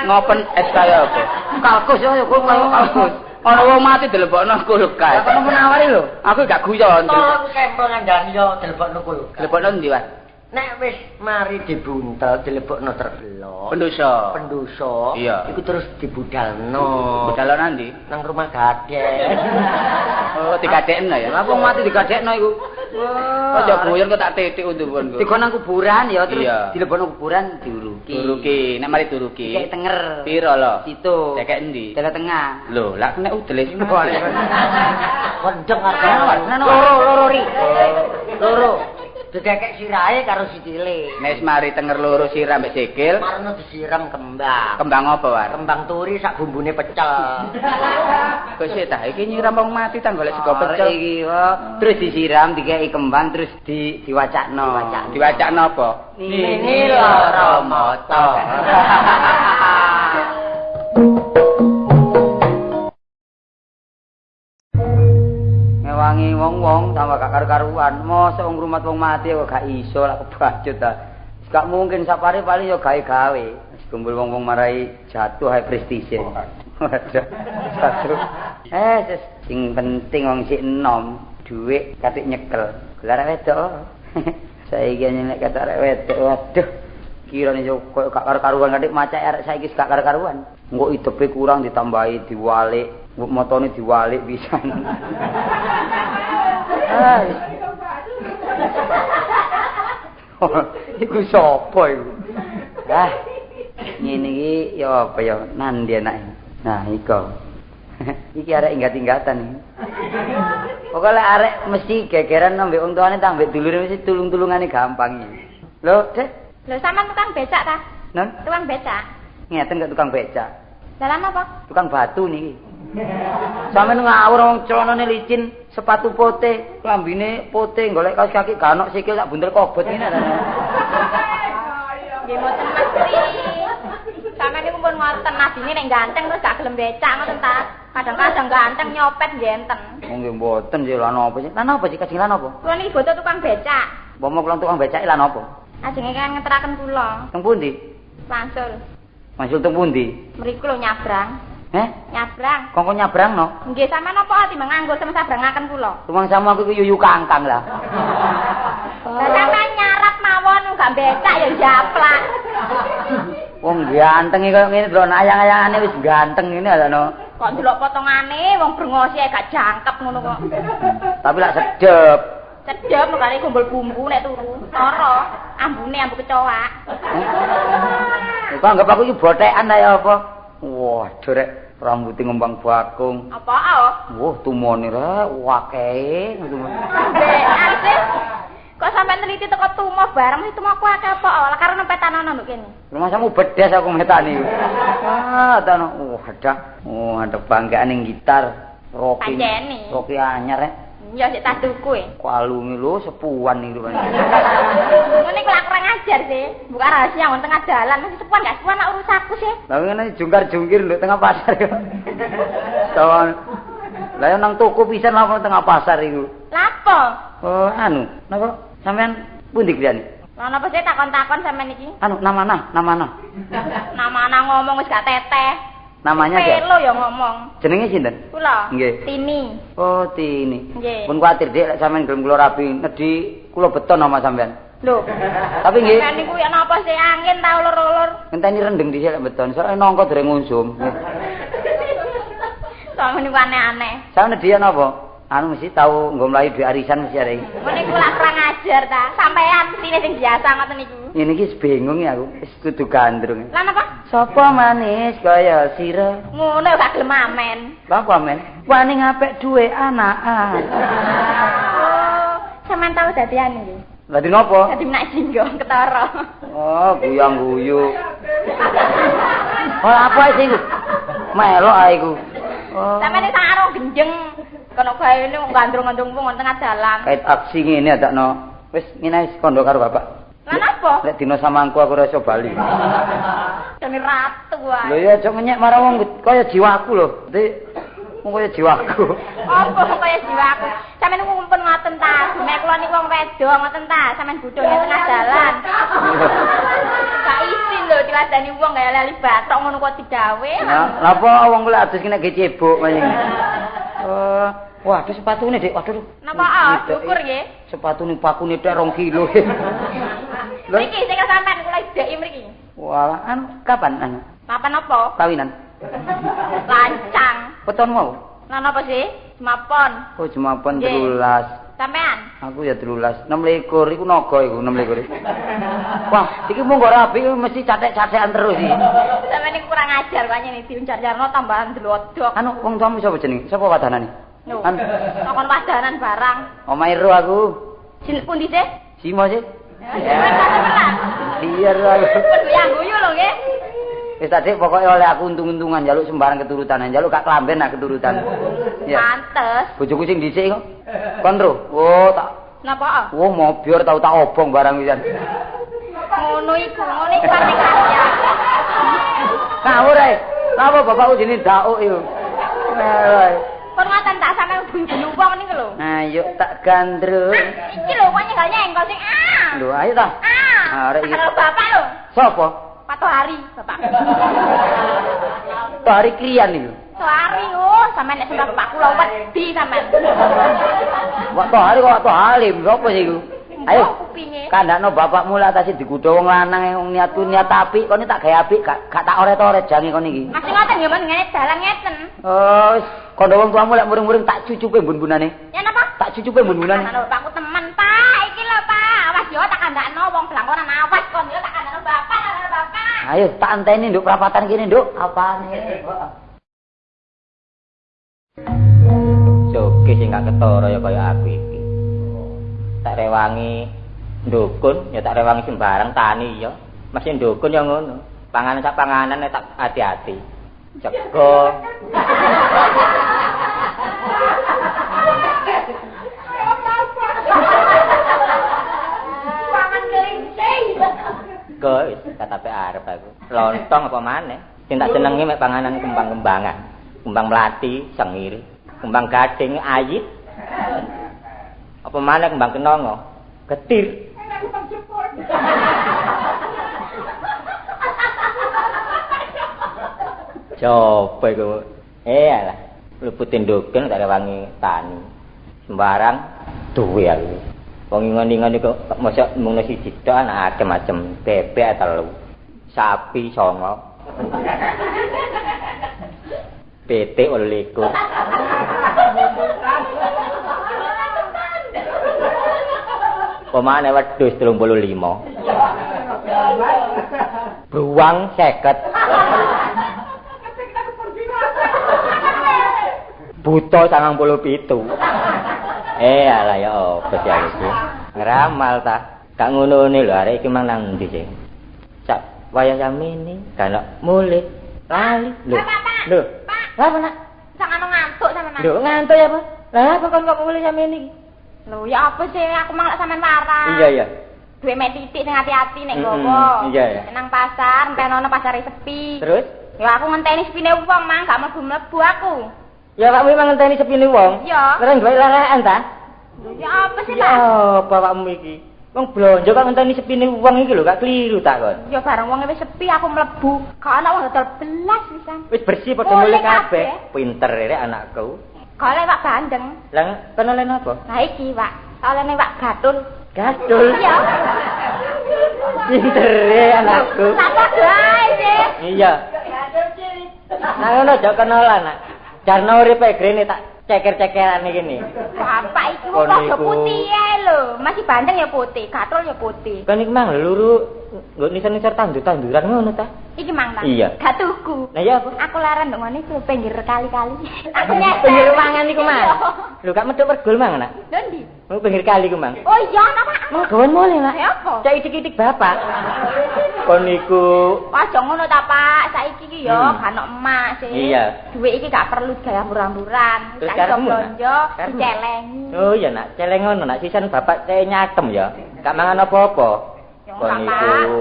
ngopen es kaya apa? Kalkus ya, kalkus. Ana wong mati dilebokno kulkas. Takon menawari lho. Aku gak guyon. Tolong kempel ngandani yo dilebokno kulkas. Dilebokno ndi, War? Nek wis mari dibuntel dilebokno tergelok. Pendoso. Iya. Iku terus dibudalno. Budal nang ndi? Nang rumah gadek. Oh, digadekno ya. Lah wong mati digadekno iku. Aja guyon kok tak titik untu-untu. Digo nang kuburan ya terus Iya. dilebokno kuburan diuruki. Duruki, nek mari duruki. Dikek tenger. Piro lho? Situ. Dikek endi? Dalah tengah. Lho, lak nek udele sing Wendeng arep. Loro ri. Loro. Didekek sirahe karo sikile. Nek mari tenger loro sirah mbek sikil, Marno disiram kembang. kembang apa, War? Kembang turi sak bumbune pecel. Kok sik ta iki nyiram wong mati tang golek sego Arek pecel. iki kok terus disiram dikeki kembang terus diwacakno. Diwacakno apa? Nini lara mata. Ngewangi wong-wong tambah gak karu-karuan. Mosok wong rumat wong mati kok gak iso lak kebacut ta. Gak mungkin sapare paling yo gawe-gawe. Kumpul wong-wong marai jatuh high prestige. Jatuh. Sing penting wong sik enom, dhuwit katik nyekel. Gelar wedok. Saiki nek kata arek wedok, waduh. Kirane yo koyo gak karo-karuan katik macak arek saiki gak karo-karuan. Engko hidepe kurang ditambahi diwalik, motone diwalik pisan. Iku sapa iku? Ngene iki ya apa ya nandi anake. Nah, iku. Iki arek inggat-inggatan iki. Pokoke arek mesti gegeran ambek wong tuane ta ambek dulure mesti tulung-tulungane gampang iki. Lho, Dek. Lho sampean tukang becak ta? Non, Tukang becak. ngeten kok tukang becak. Dalam apa? Tukang batu niki. Sampeyan ngawur wong celanane licin, sepatu pote, klambine pote, golek kaos kaki gak ono sikil tak buntel kobot ngene ta. Nggih mboten Mas Tri. Sampeyan niku pun ngoten nabine nek ganteng terus gak gelem becak ngoten ta. Kadang-kadang ganteng nyopet ngenten. Oh nggih mboten sih lan apa sih? Lan apa sih kajeng lan apa? Kula niki boten tukang becak. Pomo kula tukang becak lan apa? Ajenge kan ngeteraken kula. Teng pundi? Wangsul. Maksud teng pundi? Mriku lho nyabrang. Nyabrang. Kongkon nyabrangno? Nggih sampean apa timbang nganggo semsabrangaken kula. Rumang sama aku yuyu kangkang lah. Lah sampean nyarat mawon gak becak ya japlak. Wong ganteng iki koyo ngene lho ayang-ayangane wis ganteng ngene lho. Kok ndelok potongane wong brengosi gak jangkep ngono kok. Tapi lak sedep. Sedep kali gombol bumbu nek turu. Loro, ambune ambu kecoak. Kok anggap aku iki bothekan ta ya apa? Wah, rek rambut ngembang bakung. Apa oh? Wah, tumone rek akeh ngono. Mbek, kok sampean teliti teko tumo bareng mesti tumo aku akeh apa? Lah karo nempetan ana nduk kene. Masamu bedes aku metani. Ah, tano. Wadah. Oh, ada banggaan ning gitar. Roki. Pancene. Roki anyar rek. Ya sik tas tuku e. Kalunge lho sepuan iki rupane. Ngene kok kurang ajar sih. Buka rahasia nang tengah jalan masih sepuan gak sepuan nak urusku sih. Lah ngene jungkar-jungkir nduk tengah pasar yo. Tawon. Lah yo nang toko pisan lah tengah pasar iku. Lapo? Oh, anu, napa sampean pundi griyane? Lah napa sih takon-takon sampean iki? Anu, namana. Namana ngomong wis gak teteh. Namanya dia. Pelo ya ngomong. Jenenge sinten? Kula. Nggih. Tini. Oh, Tini. Nggih. Pun kuwatir Dik lek sampean gelem kula rabi nedhi kula beton nama sampean. Lho. Tapi nggih. Sampeyan niku ya napa sih angin ta ulur-ulur? Ngenteni rendeng dhisik lek beton, soalnya nongko dereng ngusum. Soale niku aneh-aneh. Sampeyan nedhi napa? Anu mesti tau nggo mlayu duwe arisan mesti arek. Ngene iku lak kurang ajar ta. Sampeyan sine sing biasa ngoten niku. Ngene iki bingung ya aku, wis kudu gandrung. Lah napa? Sapa manis kaya sira? Ngono gak gelem amen. Lah apa men? Wani ngapik duwe anakan. Oh, sampean tau dadi anu iki. Lah di napa? Dadi menak jinggong ketara. Oh, guyang-guyu. Oh, apa sih iku? Melok ae iku. Oh. Sampeyan sak anu genjeng. Kono gawe ne gandrung-gandrung wong tengah jalan. Kait aksi ngene adakno. Wis ngene wis kondo karo bapak. Lah napa? Lek dina samangku aku ora iso bali. Dene ratu wae. Lho ya aja ngenyek marang wong kaya jiwaku lho. Dadi wong kaya jiwaku. Apa kaya jiwaku? Sampeyan niku ngumpul ngoten ta? Nek kula niku wong wedo ngoten ta? Sampeyan budhe ning tengah jalan. Gak isin lho diladani wong gak lali batok ngono kok digawe. Nah, napa wong kula adus kena ge cebok manyen. Waduh sepatune Dik, waduh. Napa syukur nggih. Sepatune pakune tek 2 kilo. Mriki sing sampean kula ideki mriki. Wah, anu kapan anu? Papan apa? Kawinan. Lancang. Peton mau? Lah napa sih? Semapon. Oh, jemapan Nggih. 13. Sampean? Aku ya 13. 26 iku naga iku 26. Wah, iki mung rapi mesti catek-catekan terus iki. Sampeyan niku kurang ajar kok nyene diuncar-jarno tambahan dlodok. Anu wong tuamu sapa jeneng? Sapa wadanane? Lho. Anu. Takon padanan barang. Omahe ro aku. Sil pundi sih? Simo sih. Iya. Liar aku. Kudu yang guyu lho nggih. Wis tadi pokoke oleh aku untung-untungan njaluk sembarang keturutan, njaluk gak klamben nak keturutan. Ya. Pantes. Bojoku sing dhisik kok. Kon ro. Oh, tak. Napa? Oh, mobior tau tak obong barang pisan. Ngono iku arti karya. Ngawur ae. Napa bapakku jenenge Dauk iku? Nah, Pun ngoten tak sampe guyu wong niku lho. ayo tak gandrung. Iki lho kok nyegal nyenggol sing Lho, ayo ta. Arek iki. Karo bapak lho. Sopo? Pato Hari, bapak. Hari krian iku. Hari sampean nek sembah bapak kula wedi sampean. Waktu hari kok waktu halim, sopo sih iku? Ayo. Kupinge. Kandakno bapakmu lah tasih digudha wong lanang wong niatku niat apik, kok tak gawe apik, gak tak oret-oret jange kon iki. Masih ngoten nggih men ngene dalan ngeten. Oh, wis kandha wong tuamu lek muring-muring tak cucupe mbun-bunane. Ya napa? Tak cucupe mbun-bunane. Ana bapakku temen, Pak. Iki lho, Pak. Awas yo tak kandakno wong blangkonan awas kon yo tak kandakno bapak, karo bapak. Ayo tak anteni nduk perapatan kene nduk. Apane? Joge sing gak ketara ya kaya aku iki. Tak rewangi ndukun, ya tak rewangi sembarang tani ya. Mesti ndukun ya ngono. Panganan sak panganan tak hati-hati. Jaga. Pangan kelincing. Guys, tatape arep aku. Lontong apa maneh? Sing tak senengi mek panganan kembang-kembangan. Kembang melati, sengir, kembang gading, ayit. Apa maneh kembang kenongo? Getir. Coba iku. Alah, luputin dukun tak rewangi tani. Sembarang duwe aku. Wong ngon-ngon iku mosok mung siji tok ana macem-macem, bebek 3, sapi 9. PT 28. Pemane wedhus 35. Bruwang 50. Buta 97. Alah ya apa sih iki. Ngeramal ta. Gak ngono-ngone lho arek iki mang nang ndi sih. Sak wayah samene kan mulih lali lho. Lho. Lah apa nak? Sak anu ngantuk sampean sampean. Lho ngantuk ya, Pak? Lah apa kon kok mulih sampean iki? Lho ya apa sih aku mang lek sampean marah. Iya ya. Duwe mek titik sing ati-ati nek gowo. Iya ya. Nang pasar, entenono pasare sepi. Terus? Ya aku ngenteni sepine wong mang gak mlebu aku. Ya Pak memang ngenteni sepine wong. Iya. Terus gawe lelekan ta? Lho ya apa sih, Ya Pak? bapakmu iki. Wong blonjo kok ngenteni sepine wong iki lho, gak keliru tak kon. Ya bareng wong wis sepi aku mlebu. Gak ana wong dodol belas pisan. Wis bersih padha mulih kabeh. Pinter rek anakku. Kale Pak Bandeng. Lah kono len apa? Nah iki, Pak. Soalnya Pak Gatul. Gatul. Iya. Pinter rek anakku. Tak padha sih. Iya. Nah ngono aja kenalan nak. Jarno uripe grene tak ceker-cekeran iki ne. Bapak iki wong rada putih ae lho. Masih Bandeng ya putih, Gatul ya putih. Kan iki mang luru nggo nisor-nisor tandur-tanduran ngono ta? Iki mang ta? Iya. Gak tuku. Nah iya apa? Aku leren ndok ngene iki pinggir kali-kali. Aku nyetel. Pinggir ruangan iku mang. Lho gak medhok pergol mang nak. Lho ndi? Mau pinggir kali ku mang. Oh iya ana Pak. Mau gawan mulih nak. Ya apa? Cek itik-itik bapak. Kon niku Aja ngono ta Pak, saiki iki yo gak ono emak sih. Iya. Duit iki gak perlu gaya murah-murahan. Terus Gak iso karepmu, Nak? blonjo, Karepmu? dicelengi. Oh iya nak, celeng ngono nak sisan bapak cek nyatem ya. Gak mangan apa-apa. Ya Kon ora, niku.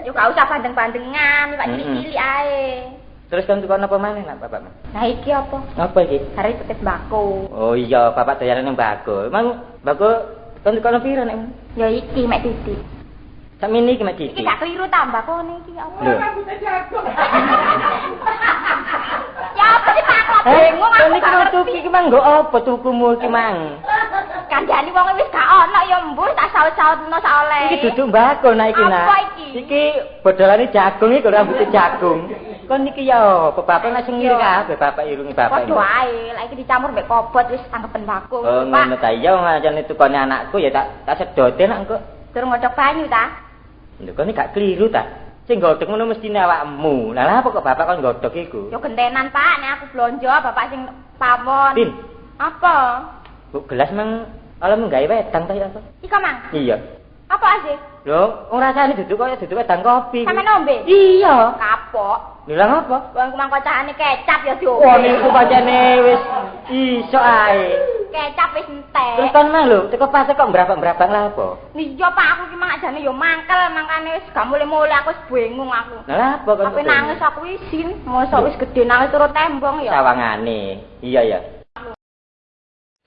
Yo gak usah bandeng-bandengan, Pak cilik-cilik ae. Terus kan tukang apa maneh nak bapak? Nah iki apa? Apa iki? Hari petis mbako. Oh iya, bapak doyanan yang bagus. Emang bagus kan tukang pira nek? Ya iki mek titik. Sakmene iki mek Iki cici. gak keliru ta mbako iki apa? Lho. Ya apa sih Pak? Kok Eh, bingung kon aku iki gak tuku iki mang nggo apa tukumu iki mang? Kandhani wong wis gak ono ya mbuh tak saut-sautno sak oleh. Iki duduk mbako nak iki nak. Apa iki? Iki bodolane jagung iki rambute jagung. Kon iki ya bapak nak sengir kabeh bapak irungi bapak. Padha ae, lek iki dicampur mbek kobot wis tangkepen mbako. Oh ngono ta iya ngajane tukone anakku ya tak sedote nak engko. Durung ngocok banyu ta? Lho kon iki gak keliru ta? Sing godhog ngono mestine awakmu. Lah lha apa kok bapak kon godhog iku? Yo gentenan Pak, nek aku blonjo bapak sing pamon. Tin. Apa? Bu gelas mang alam gawe wedang ta ya apa? Ika mang. Iya. Apa sih? Lho, ora rasane duduk koyo duduk wedang kopi. Sampe nombe? Iya. Kapok. Lha ngapa? Wong kumang kocakane kecap ya diombe. Wong niku pancene wis iso ae. Kecap wis entek. Terus kan mah lho, teko pas kok mbrabak-mbrabak lha apa? Iya Pak, aku ki mang ajane yo mangkel, mangkane wis gak mulih-mulih aku wis bingung aku. Lah lha apa kon? Tapi nangis aku isin, mosok wis gedhe nangis turut tembong ya. Sawangane. Iya ya.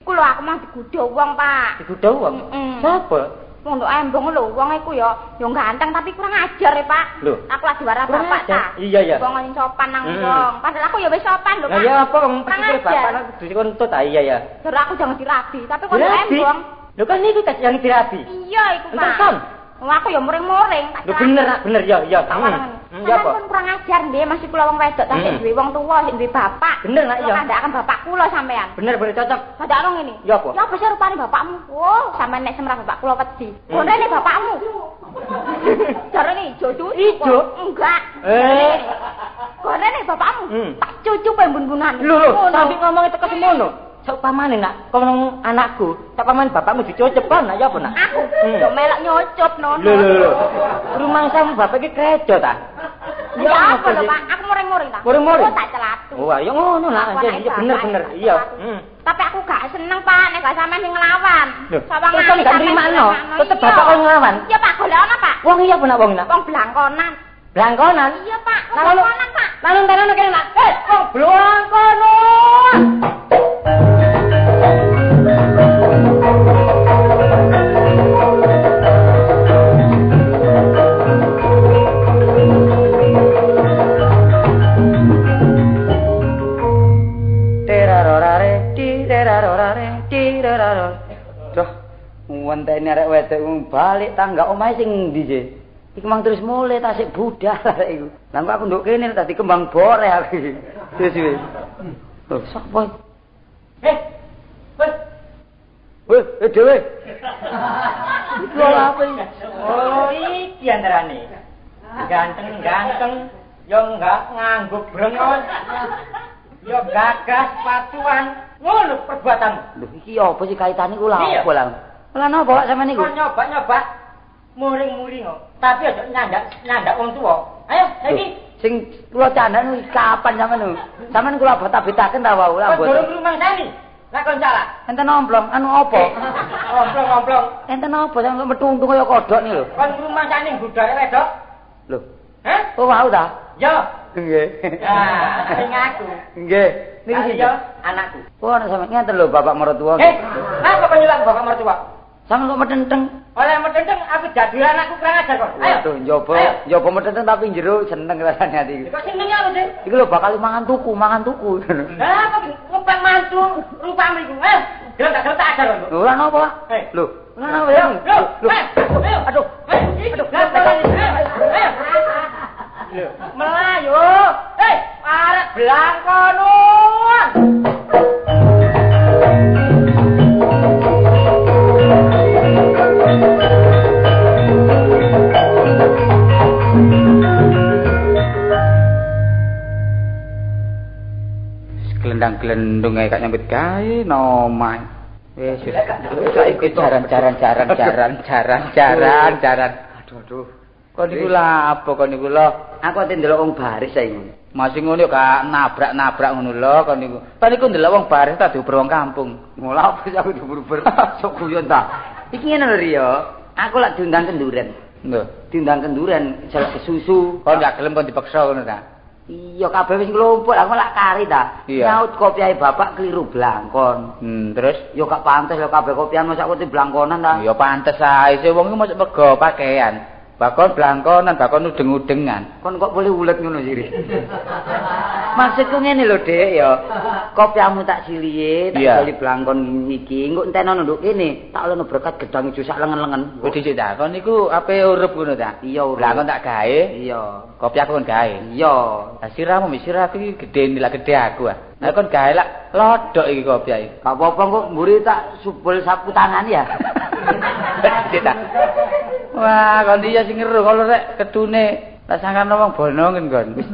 Iku lho aku mang digudho wong, Pak. Digudho wong. Sapa? Wong ndok embong lho, wong iku yo ganteng tapi kurang ajar ya, Pak. Lho, aku lagi warah bapak ta. Iya ya. Wong sing sopan nang wong. Padahal aku ya wis sopan lho, Pak. Lah ya apa wong pikir bapak nak dikontut ta iya ya. Terus aku jangan dirabi, tapi kok embong. Lho kan niku tak yang dirabi. Iya iku, Pak. Entar Wong aku ya muring-muring. Lho bener nak bener ya iya. Ya apa? Kan kurang ajar nggih, masih kula wong wedok tapi duwe wong tuwa, sik duwe bapak. Bener nak iya. Kandhakan bapak kula sampean. Bener cocok. Dadak ono ngene. Ya apa? Ya apa sih rupane bapakmu? Oh, sampean nek semrah bapak kula wedi. Ngene bapakmu. Jarane ijo cucu. Ijo? Enggak. Ngene bapakmu. Tak cucu pembun-bunan. Lho, sampe ngomong teko semono. Saupamane nak kono anakku, saupamane bapakmu dicocep kan nak ya apa nak? Aku yo melok nyocop nono. Lho. Rumangsamu bapak iki kredo ta? Ya apa lho Pak, aku muring-muring ta. Muring-muring? Oh tak celatu. Oh ya ngono lah, iya bener iya. Tapi aku gak seneng Pak, nek gak sampean sing nglawan. Terus kan gak nrimakno, tetep bapak kon nglawan. Iya Pak, golek ana Pak. Wong iya apa nak wong nak? Wong blangkonan. Blangkonan? Iya Pak, blangkonan Pak. Lalu tenan kene nak. Wong blangkonan. Duh, ngenteni arek wedok balik tangga omahe sing ndi sih? Iku mang terus mulai tasik budal arek iku. Lah kok aku nduk kene tadi kembang boreh aku. Wis wis. Loh, sapa? Wes, dhewe. Iku apa iki? Oh, iki antarane. Ganteng-ganteng yo enggak nganggo brengos. Yo gagas patuan. Ngono perbuatan. Lho iki apa sih kaitane ku lha apa lah? Lah napa kok sampean niku? Kok nyoba-nyoba muring-muring kok. Tapi aja nyandak wong tuwa. Ayo, saiki Sing kula candhan kapan sampean lho? Sampean kula beta-betaken ta wau lah mboten. Durung rumah sani. Lah kon salah. Enten omplong, anu apa? Omplong. Enten apa sampean metu-untung kaya kodhok niku lho. Kon rumah sani budare wedok. Lho. Hah? Oh wau ta? Yo. Nggih. Ah, sing aku. Nggih. Niki Niki yo anakku. Oh anak sampean ngenten lho bapak mertua. Apa kok nyulang bapak mertua? Sampeyan kok metenteng. Oleh metenteng aku dadi anakku kurang ajar kok. Ayo. Tuh njoba metenteng tapi jero seneng rasane ati. Kok seneng ya lho, Iku lho bakal mangan tuku. Lah apa ngempeng mantu rupamu iku. Ayo. Gelem tak ajar kok. Lho ora napa? Lho, ora napa ya? Lho. Aduh. Ayo. Melayu. Arek blangkonun. Glendang-glendung ae kak nyambut gawe nomah. Wis saiki jaran. Aduh. Kok niku lha apa kok niku lho? Aku ate ndelok wong baris saiki. Masih ngono gak nabrak ngono lho kok niku. Pak niku ndelok wong baris ta diuber wong kampung. Ngono apa aku diuber sok guyon ta. Iki ngene lho Rio. Aku lak diundang kenduren. Lho, diundang kenduren selek susu. Kok gak gelem kok dipaksa ngono ta? Iya kabeh wis nglumpuk aku lak kari ta. Nyaut kopiahe bapak keliru blangkon. Terus yo gak pantes lho kabeh kopian masak kopi blangkonan ta. Ya pantes ae sing wong iki mosok mego pakaian. Bakon blangkonan, bakon udeng-udengan. Kon kok boleh ulet ngono sih. Maksudku ngene lho, Dik, ya. Kopiamu tak silihe, tak bali blangkon iki, engko enteno nduk kene, tak olehno berkat gedang ijo sak lengen-lengen. Kok dhisik ta? Kon niku ape urip ngono ta? Iya, urip. Lah kon tak gawe. Iya. Kopi aku kon gawe. Iya. Lah siramu sirahku iki gedhe nilai gedhe aku ah. Lah kon gawe lak lodok iki kopi ae. Gak apa-apa kok mburi tak subul sapu tangan ya. Dhisik ta. Wah, kon iya sing ngeru kalau rek kedune tak sangkane wong bonongen kon. Wis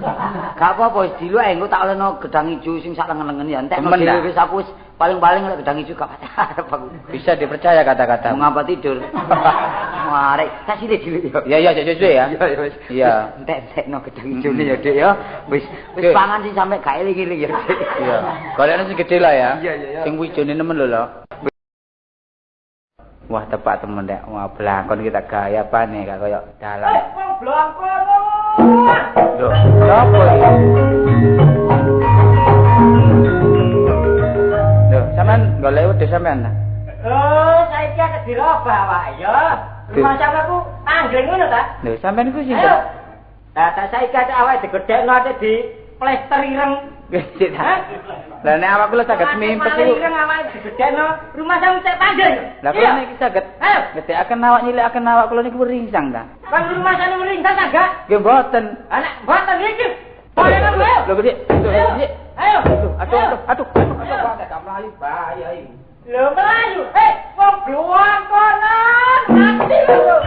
gak apa-apa wis dilu ae engko tak olehno gedang ijo sing sak lengen-lengen ya entekno dhewe wis aku wis paling-paling lek gedang ijo gak arep aku. Bisa dipercaya kata-kata. Ngapa tidur? Wah, rek tak sile dhewe ya. Iya sesuai ya. Iya wis. Iya. Entek-entekno gedang ijone ya, Dik ya. Wis pangan sing sampe gak eling-eling ya, Dik. Iya. Golekno sing gedhe lah ya. Iya. Sing wijone nemen lho. Wah tepat temen dek, wah blangkon kita gaya apa nih kak koyok dalam. Blangkon. Loh, apa ini? Loh, sampean golek wedhus sampean lah. Saiki aku dirobah wae ya. Rumah sampeku anggreng ngono ta? Lho, sampean iku sinten? Lah saiki awake digedhekno ate di plester ireng. Wis ta. Lah nek awakku lho saged mimpes iku. Ireng awake digedhekno, rumah sampe cek panggil. Lah kula niki saged ngedekaken awak nyilikaken awak kula niku ringsang ta. Kan rumah sampe ringsang ta gak? Nggih mboten. Anak mboten iki. Ayo. Lho gede. Ayo. Aduh. Gak mlayu bahaya iki. Lho mlayu. Wong blangkonan. Mati lho.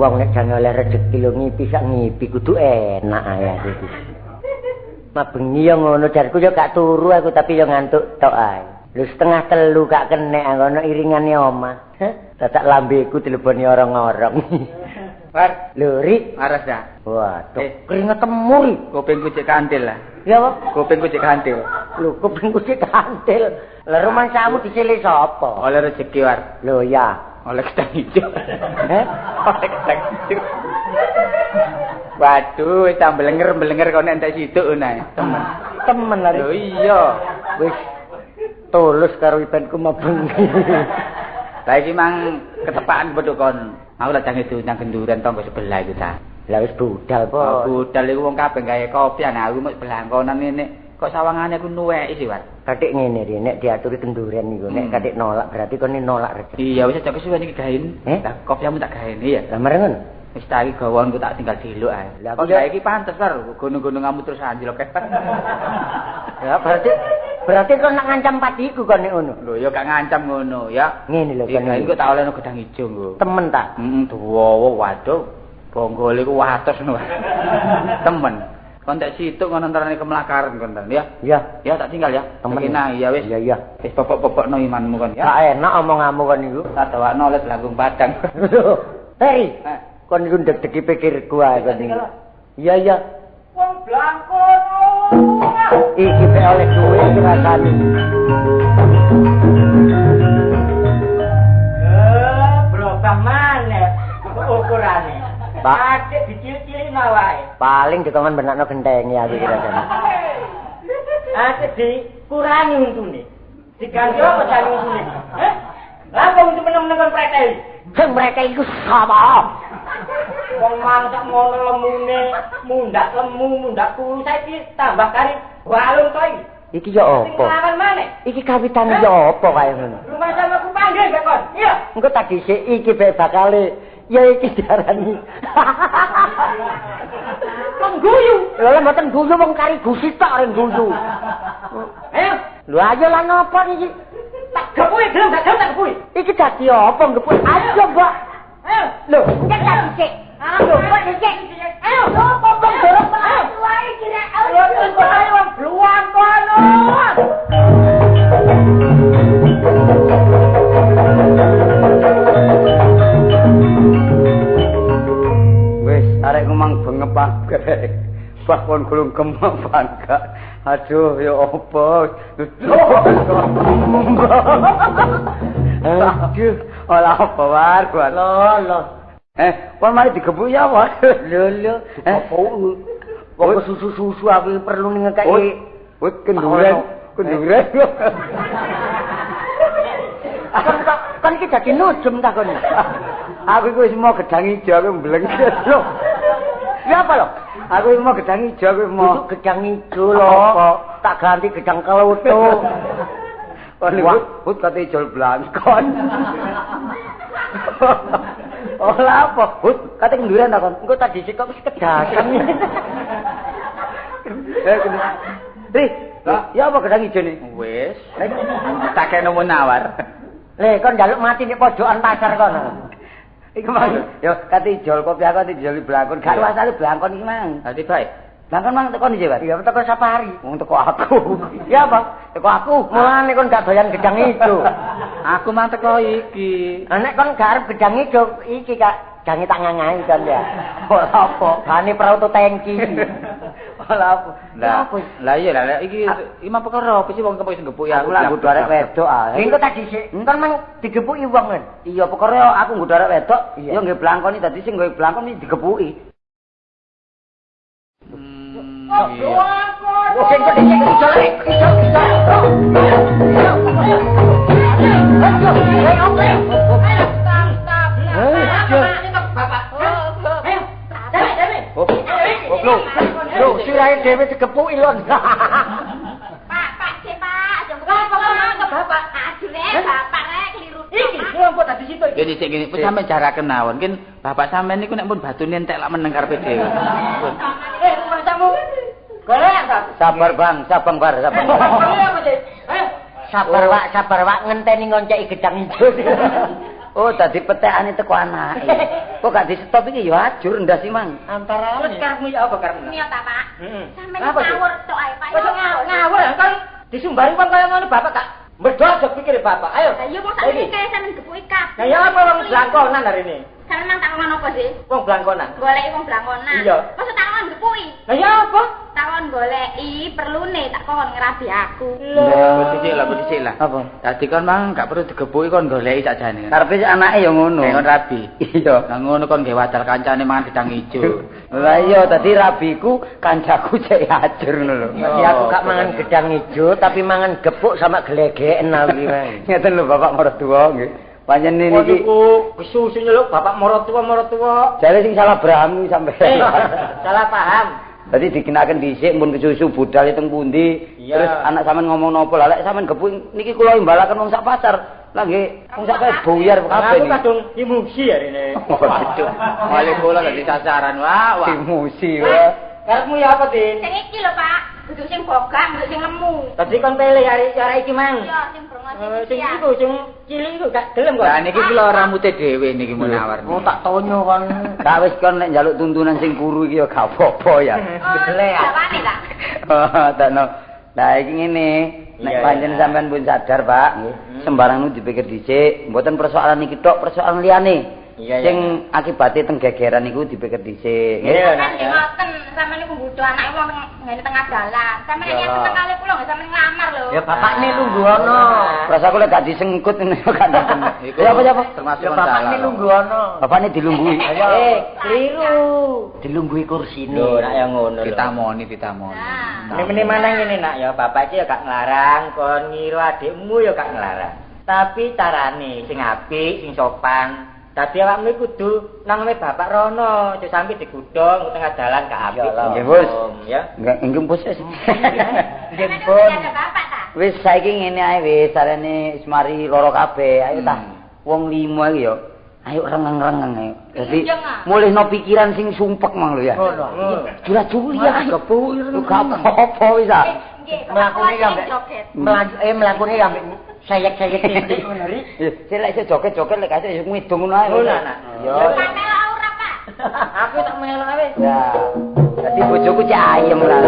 Wong nek jane oleh rezeki lho ngipi sak ngipi kudu enak ae iki. Mabengi yo ngono jarku yo gak turu aku tapi yo ngantuk tok ae. Lho 2:30 gak kenek ngono iringane omah. Dadak lambeku dileboni orang-orang. War, lho Ri, aras dah. Waduh, keringet temur. Kupingku cek kantil lah. Ya apa? Kupingku cek kantil. Lho kupingku cek kantil. Lah rumangsamu disilih sapa? Oleh rezeki war. Lho ya. Oleh gedang hijau. Oleh gedang hijau. Waduh, wis mbelenger kok nek entek situk nae. Temen lho. Lho iya. Wis tulus karo ipenku mabengi. Lah iki mang ketepakan bodho kon. Aku lak jange diundang kenduran tangga sebelah iku ta. Lah wis budal po. Budal iku wong kabeh gawe kopi ana aku mek blangkonan ngene. Kok sawangane aku nuweki sih, Wan. Katik ngene ri, nek diaturi kenduren niku, nek katik nolak berarti kon nolak rezeki. Iya, wis aja kesuwen iki gaen. Lah kopiamu tak gaen iya. Lah merengen. Wis tak iki gawonku tak tinggal diluk ae. Lah kok iki pantes war, gunung-gununganmu terus anjlok. Ya berarti kon nak ngancam patiku kon nek ngono. Lho ya gak ngancam ngono ya. Ngene lho kan. Iki kok tak olehno gedang ijo nggo. Temen ta? Heeh, dawa waduh. Bonggol iku wates ngono. Temen. Kon tak situk ngono antarane kemlakaran kon ya. Iya. Ya tak tinggal ya. Temen. Nah, iya wis. Iya. Wis pokok-pokokno imanmu kon ya. Gak enak omonganmu kon niku. Tak dawakno oleh Langgung Padang. Hei, kon niku ndek-ndeki pikirku ae kon niku. Iya. Wong blangko. Iki pe oleh duwe iki rasane. Berubah maneh ukurane. Pak, Adik dicil-cilin wae. paling dikon benakno genteng ya iki rasane. Adik dikurangi untune. Diganti apa jane untune? Heh? Lah kok untuk meneng-meneng kon preteli? Sing mereka iku sapa? Wong mangsak ngono lemune, mundak kulu saiki tambah kari balung to iki. Iki ya Sing apa? lawan maneh. Iki kawitane ya apa kae ngono? Rumah sama aku panggil gak kon? Iya. Engko tak dhisik iki bae bakale ya iki diarani. Mengguyu. Lha mboten guyu wong kari gusi tok ring guyu. Ayo, Lho ayo lah napa iki? tak gepui gelem gak gelem tak gepui. Iki dadi apa ngepuk? Ayo, Mbak. Ayo. Lho, Cek tak dicek. lho, kok dicek? Ayo. Kok dorong melayu wae iki nek. Ayo terus ayo wong bluang kono. Wis arek ngomong bengepah grek. Bah kon gulung kemang bangga. Aduh ya apa? Aduh, ora apa war. Lho. Kon mari digebuk ya wae. Lho. Apa wong susu-susu aku perlu ngekeki. Wis kenduren. Kan iki dadi nujem ta kon. Aku iku wis mau gedang ijo aku mblengket lho. Ya apa lho? Aku iku mau gedang ijo aku mau. Itu gedang ijo lho apa? Tak ganti gedang kelutuk. Kon niku put kate ijol blangkon. Ola apa? Put kate kenduren ta kon. Engko tak dhisik kok wis kedasan. Ya apa gedang ijo ni? Wis. Tak kene menawar. Kon njaluk mati nek pojokan pasar kono. Iku mang yo kate ijol kopi aku kate ijol blangkon. Gak asale blangkon iki mang. Dadi bae. Blangkon mang teko ndi, Pak? Ya teko Sapari. Wong teko aku. Ya apa? Teko aku. Mulane kon gak doyan gedang ijo. Aku mang teko iki. Nek kon gak arep gedang ijo iki Kak, jange tak ngangai kan ya. Ora apa. Bane prauto tangki. Ora apa. Lah iya lah iki mah perkara apa sih wong kepo gebuk ya aku lah nggodho arek wedok ah. Engko tak dhisik. Entar mang digepuki wong kan. Iya perkara aku nggodho arek wedok ya nggih blangkon dadi sing nggawe blangkon iki digepuki. Sing kok dhisik iso. Lho, sirahe dhewe digepuki lho. Pak, sik Pak, aja Bapak. Aduh Bapak rek keliru. Iki kelompok tadi situ iki. Gini sik gini, sampeyan jaraken mawon. Kin bapak sampeyan niku nek pun batune entek lak meneng karepe dhewe. Masamu. Golek ta? Sabar Bang, sabar. Golek apa, Sabar Wak ngenteni ngonceki gedang ijo. Oh, dadi petekane teko anake. Kok gak di stop iki ya ajur ndas iki, Mang. Antara terus karepmu ya apa karepmu? Niat ta Pak? Sampeyan Apa sih? ngawur tok ae Pak. Wes ngawur kan disumbari wong kaya ngono bapak tak medhot aja pikir bapak. Ayo. Lah iya kok sak iki kaya sampeyan gepuki kabeh. Lah ya apa wong blangkonan hari ini? Sampeyan tak ngomong apa sih? Wong blangkonan. Goleki wong blangkonan. Iya. Masa tak ngomong gepuki. Lah ya apa? Takon goleki perlune tak kon ngerabi aku. Dhisik lah. Apa? Dadi kon mang gak perlu digebuki kon goleki sakjane. Karepe anake ya ngono. Kon rabi. Iya. Lah ngono kon nggae wadal kancane mangan gedang ijo. Lah iya dadi rabiku kancaku cek ajur ngono lho. Jadi aku gak mangan gedang ijo tapi mangan gepuk sama gelegeken aku iki. Ngeten lho Bapak mertua nggih. Panjenengan niki kesusunya lho bapak morotua. jare sing salah brahmi sampeyan. Salah paham. Dadi dikenaken dhisik mun kesusu budal teng pundi. Iya. Terus anak sampean ngomong napa lah lek sampean gepuk niki kula imbalaken wong sak pasar. Lah nggih wong sak buyar kabeh Aku niki. kadung emosi hari ini. Waduh. Male kula dadi sasaran wah. Emosi wah. Karepmu ya apa, Din? Sing iki lho Pak, kudu sing bogang, kudu sing lemu. Tadi kon pilih hari iki mang. Iya, sing brongo Sing iku sing cilik iku gak gelem kok. Lah niki kula ramute dhewe niki menawar. Oh tak tonyo kon. Gak wis kon nek njaluk tuntunan sing kuru iki ya gak apa-apa ya. Gedele ya. Jawane ta. Takno. Lah iki ngene, nek pancen sampean pun sadar, Pak, nggih. Sembarang nu dipikir dhisik, mboten persoalan iki tok, persoalan liyane. Sing akibate teng gegeran niku dipikir dhisik. Iya, Kan ngoten, sampeyan niku nggodho anake wong ngene tengah dalan. Sampeyan yang seneng kali kula nggih sampeyan nglamar lho. Ya bapakne nunggu ono. Rasa kula gak disengkut ngene kok gak dateng. Ya apa? Termasuk ya bapakne nunggu ono. Bapakne dilunggui. Keliru. Dilunggui kursine. Lho, nak ya ngono lho. Ditamoni. Mene manang ngene nak ya bapak iki ya gak nglarang, kon ngira adikmu ya gak nglarang. Tapi carane sing apik, sing sopan. Dadi awakmu kudu nang omahe Bapak Rono, aja sampe digudhong tengah dalan gak apik. Nggih, Bos. Ya. Nggih, Bos. Nggih, Bos. Bapak ta. Wis saiki ngene ae wis sarene mari loro kabeh. Ayo ta. Wong 5 iki ya. Ayo rengeng-rengeng ayo. Dadi mulihno pikiran sing sumpek mang lho ya. Jula-juli ya. Kepuir. Gak apa-apa wis ah. Nggih, Mlakune ya mbek mlakune ya mbek sayek-sayek titik ngono ri. Lek iso joget-joget lek kasih ngidung ngono ae. Yo. Sampeyan ora, Pak. Aku tak melok wis. Ya. Dadi bojoku cek ayem lah.